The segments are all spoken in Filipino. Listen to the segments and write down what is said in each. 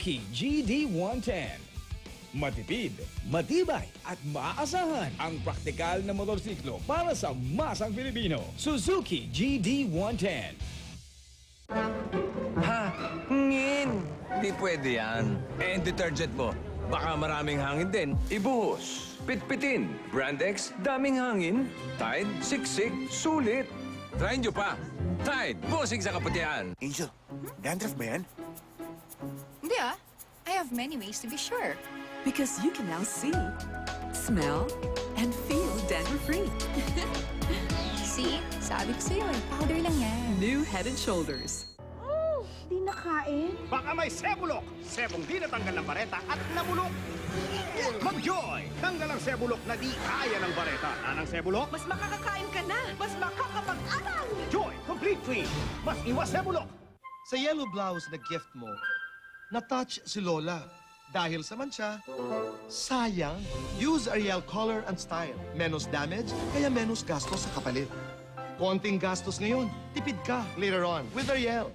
Suzuki GD110. Matipid, matibay at maaasahan ang praktikal na motorsiklo para sa masang Pilipino. Suzuki GD110. Ha? Ngin! Di pwede yan. Eh, detergent mo. Baka maraming hangin din. Ibuhos. Pitpitin. Brand X, daming hangin. Tide, siksik, sulit. Try nyo pa. Tide, busing sa kaputihan. Angel, dandruff ba yan? Hindi ah. I have many ways to be sure. Because you can now see, smell, and feel dandruff-free. See? Sabi ko sa'yo eh. Powder lang yan. New Head & Shoulders. Di nakain? Baka may sebulok. Sebong di natanggal ng bareta at nabulok. Mag-Joy! Tanggal ang sebulok na di kaya ng bareta. Anang sebulok? Mas makakakain ka na! Mas makakapag-aral! Joy! Complete Clean! Mas iwas sebulok! Sa yellow blouse na gift mo, na-touch si Lola. Dahil sa mancha, sayang. Use Ariel Color and Style. Menos damage, kaya menos gastos sa kapalit. Konting gastos ngayon, tipid ka later on with Ariel.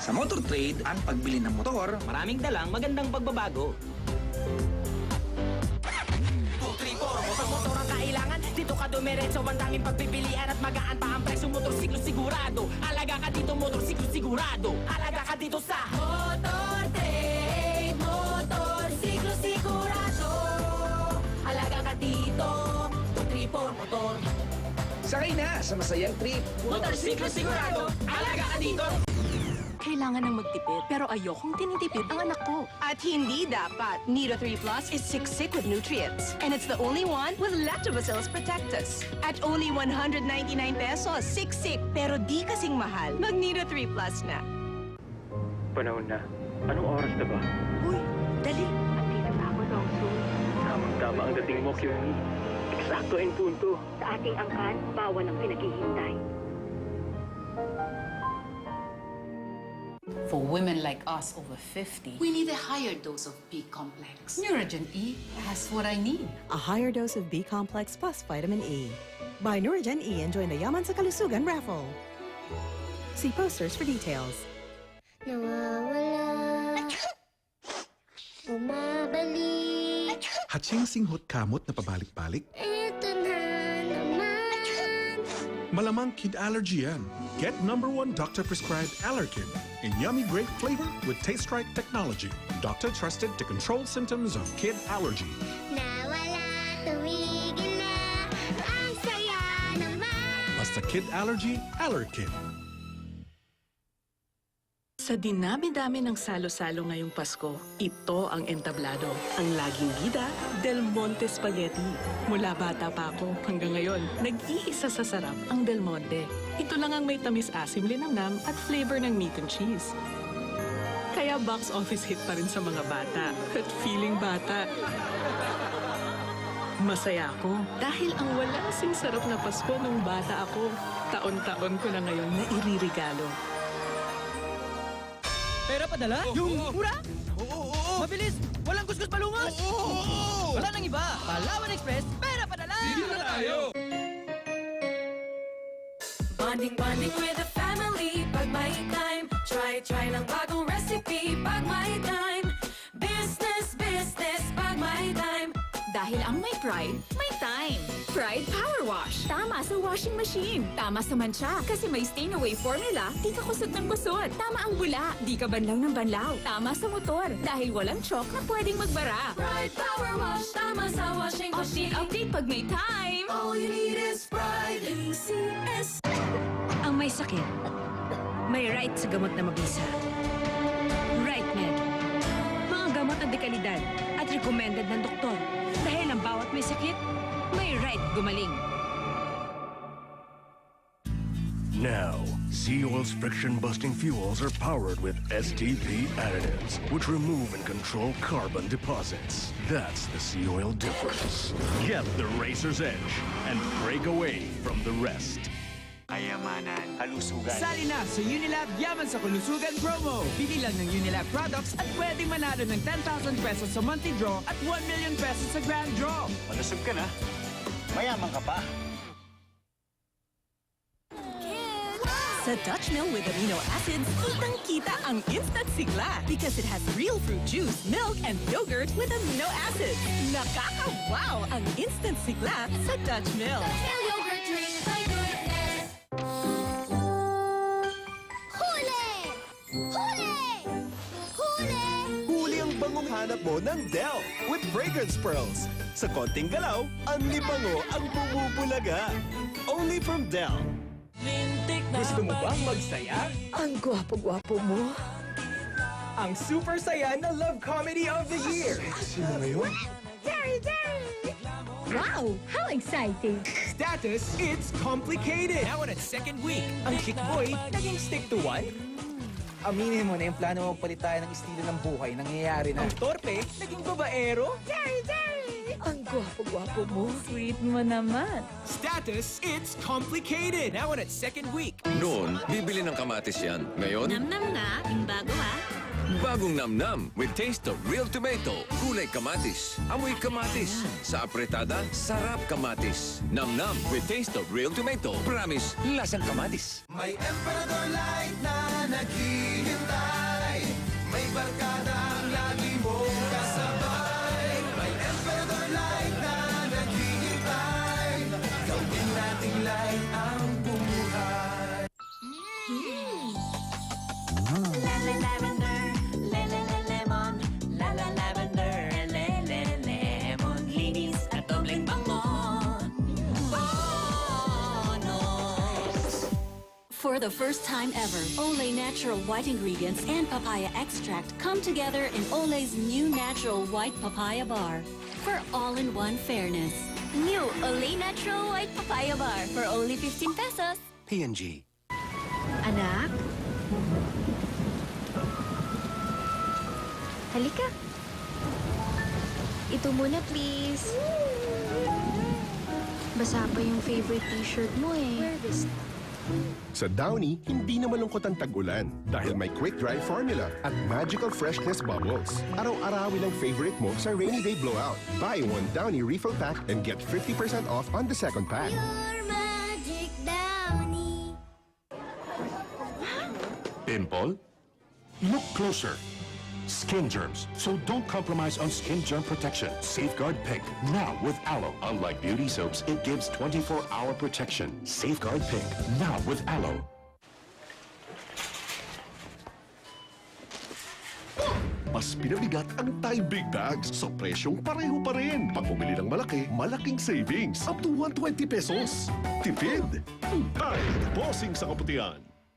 Sa Motor Trade, ang pagbili ng motor, maraming dalang magandang pagbabago. 234, motor ang kailangan. Dito ka dumiretso, ang daming pagpipilian at magaan pa ang presyo. Motorsiklo sigurado. Alaga ka dito, motorsiklo sigurado. Alaga ka dito sa Motor Trade. Motorsiklo sigurado. Alaga ka dito, 234 motor. Sakay na sa masayang trip. Motorsiklo sigurado. Alaga ka dito. Kailangan ng magtipid, pero ayokong tinitipid ang anak ko. At hindi dapat. Nido 3 Plus is siksik with nutrients. And it's the only one with Lactobacillus protectus. At only 199 pesos, siksik, pero di kasing mahal. Mag Nido 3 Plus na. Panahon na. Anong oras na ba? Uy, dali. Andito na ako, Dawson. Tamang-tama ang dating mo, Kyuni. Eksakto en punto. Sa ating angkan, bawal ang pinaghihintay. For women like us over 50, we need a higher dose of B-complex. Neurogen E has what I need. A higher dose of B-complex plus vitamin E. Buy Neurogen E and join the Yaman sa Kalusugan raffle. See posters for details. Nawawala. Bumabalik. Hatsing singhot kamot na pabalik-balik. Ito na naman. Malamang kid allergy yan. Get #1 doctor-prescribed Allerkin in yummy grape flavor with Taste Right technology. Doctor trusted to control symptoms of kid allergy. Nawala, tumigil na. Ang saya naman. Basta kid allergy, Allerkin. Sa dinami-dami ng salo-salo ngayong Pasko, ito ang entablado. Ang laging bida, Del Monte Spaghetti. Mula bata pa ako hanggang ngayon, nag-iisa sa sarap ang Del Monte. Ito lang ang may tamis-asim linamnam at flavor ng meat and cheese. Kaya box office hit pa rin sa mga bata at feeling bata. Masaya ako dahil ang walang sarap na Pasko nung bata ako. Taon-taon ko na ngayon na iririgalo. Pera padala? Yung mura? Oo! Mabilis! Walang kuskus palungas! Oo! Wala nang iba! Palawan Express, pera padala! Dito na tayo! Bonding with the family pag may time. Try ng bagong recipe pag may time. Business pag may time. Dahil ang may pride, may time. Pride Power Wash. Tama sa washing machine. Tama sa mancha. Kasi may stain away formula, di ka kusot ng kusot. Tama ang bula, di ka banlaw ng banlaw. Tama sa motor, dahil walang chalk na pwedeng magbara. Pride Power Wash. Tama sa washing machine. Update pag may time. All you need is Pride. ECS. Ang may sakit, may right sa gamot na mabisa. Right Med. Mga gamot na dekalidad at recommended ng doktor. Dahil ang bawat may sakit, may right gumaling. Now, Seaoil's friction-busting fuels are powered with STP additives, which remove and control carbon deposits. That's the Seaoil difference. Get the racer's edge and break away from the rest. Kayamanan, kalusugan. Sali na sa Unilab Yaman sa Kalusugan promo. Pili lang ng Unilab products at pwede manalo ng 10,000 pesos sa monthly draw at 1 million pesos sa grand draw. Malusog ka na. Mayaman ka pa. Sa Dutch Mill with amino acids, kitang-kita ang instant sigla because it has real fruit juice, milk, and yogurt with amino acids. Nakaka-wow ang instant sigla sa Dutch Mill. Yogurt drink, my goodness! Huli! Huli! Huli! Huli ang bangong hanap mo ng Del with Fragrance Pearls. Sa konting galaw, ang libango ang bumubulaga. Only from Del. Gusto mo bang magsaya? Ang gwapo-gwapo mo. Ang super saya na love comedy of the year. Sino ngayon? Jerry, Jerry! Wow! How exciting! Status, it's complicated. Now in its second week, ang chick boy naging stick to one. Aminin mo na yung plano mo palit tayo ng estilo ng buhay, nangyayari na. Ang torpe, naging babaero. Jerry, Jerry! Ang gwapo-gwapo mo. Sweet mo naman. Status, it's complicated. Now in its second week. Noon, bibili ng kamatis yan. Ngayon, Namnam na, yung bago ha. bagong namnam with taste of real tomato. Kulay kamatis. Amoy kamatis. Sa apretada, sarap kamatis. Namnam with taste of real tomato. Promise, lasang kamatis. May Emperador Light na naghihintay. May barkadang lagi mong kasabay. May Emperador Light na naghihintay. Gawin nating light ang bumuhay. Lavender, lemon, lavender, lemon, linis at dobleng bangon. For the first time ever, Olay Natural White Ingredients and Papaya Extract come together in Olay's new Natural White Papaya Bar for all-in-one fairness. New Olay Natural White Papaya Bar for only 15 pesos. P&G. Anak? Halika. Ito muna, please. Basa pa yung favorite t-shirt mo eh. Wear this. Sa Downy, hindi na malungkot ang tag-ulan dahil may quick dry formula at magical freshness bubbles. Araw-arawin ang favorite mo sa rainy day blowout. Buy one Downy refill pack and get 50% off on the second pack. Your magic Downy. Pimple? Look closer. Skin germs, so don't compromise on skin germ protection. Safeguard Pink, now with aloe. Unlike beauty soaps, it gives 24-hour protection. Safeguard Pink, now with aloe. Mas pinabigat ang Tide Big Bags sa presyong pareho pa rin. Pag bumili ng malaki, malaking savings. Up to 120 pesos. Tipid. Tide, bossing sa kaputihan.